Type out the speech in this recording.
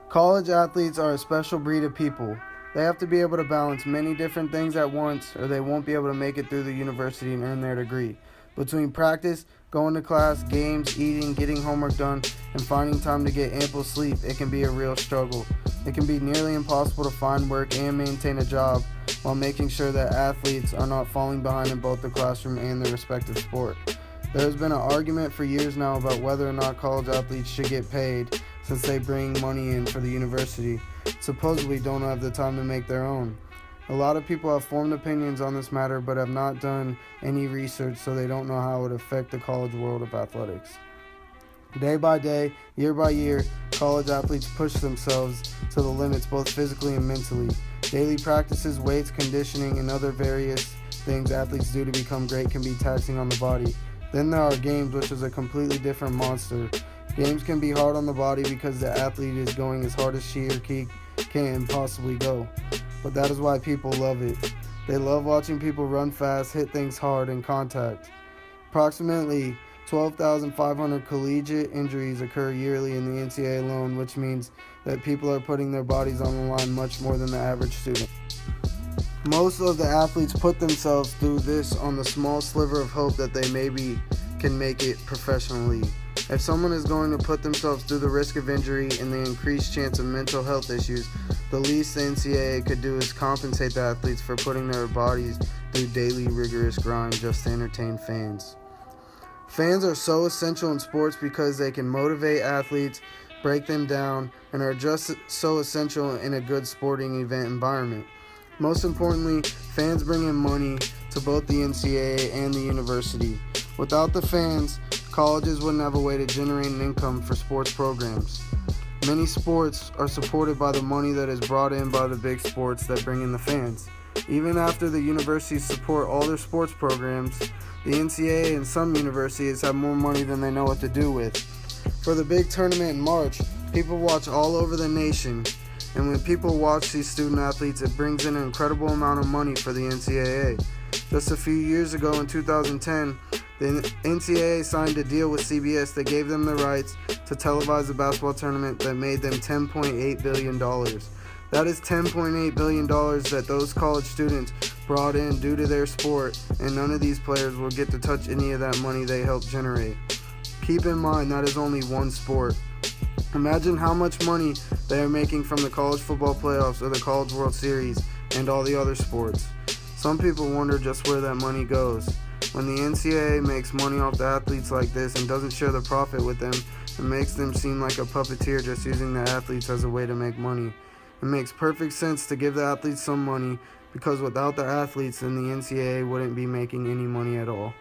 College athletes are a special breed of people. They have to be able to balance many different things at once, or they won't be able to make it through the university and earn their degree. Between practice, going to class, games, eating, getting homework done, and finding time to get ample sleep, it can be a real struggle. It can be nearly impossible to find work and maintain a job while making sure that athletes are not falling behind in both the classroom and their respective sport. There has been an argument for years now about whether or not college athletes should get paid, since they bring money in for the university, supposedly don't have the time to make their own. A lot of people have formed opinions on this matter but have not done any research, so they don't know how it would affect the college world of athletics. Day by day, year by year, college athletes push themselves to the limits both physically and mentally. Daily practices, weights, conditioning, and other various things athletes do to become great can be taxing on the body. Then there are games, which is a completely different monster. Games can be hard on the body because the athlete is going as hard as she or he can possibly go. But that is why people love it. They love watching people run fast, hit things hard, and contact. Approximately 12,500 collegiate injuries occur yearly in the NCAA alone, which means that people are putting their bodies on the line much more than the average student. Most of the athletes put themselves through this on the small sliver of hope that they maybe can make it professionally. If someone is going to put themselves through the risk of injury and the increased chance of mental health issues, the least the NCAA could do is compensate the athletes for putting their bodies through daily rigorous grind just to entertain fans. Fans are so essential in sports because they can motivate athletes, break them down, and are just so essential in a good sporting event environment. Most importantly, fans bring in money to both the NCAA and the university. Without the fans, colleges wouldn't have a way to generate an income for sports programs. Many sports are supported by the money that is brought in by the big sports that bring in the fans. Even after the universities support all their sports programs, the NCAA and some universities have more money than they know what to do with. For the big tournament in March, people watch all over the nation, and when people watch these student athletes, it brings in an incredible amount of money for the NCAA. Just a few years ago in 2010, the NCAA signed a deal with CBS that gave them the rights to televise the basketball tournament that made them $10.8 billion. That is $10.8 billion that those college students brought in due to their sport, and none of these players will get to touch any of that money they helped generate. Keep in mind that is only one sport. Imagine how much money they are making from the college football playoffs or the College World Series and all the other sports. Some people wonder just where that money goes. When the NCAA makes money off the athletes like this and doesn't share the profit with them, it makes them seem like a puppeteer just using the athletes as a way to make money. It makes perfect sense to give the athletes some money, because without the athletes, then the NCAA wouldn't be making any money at all.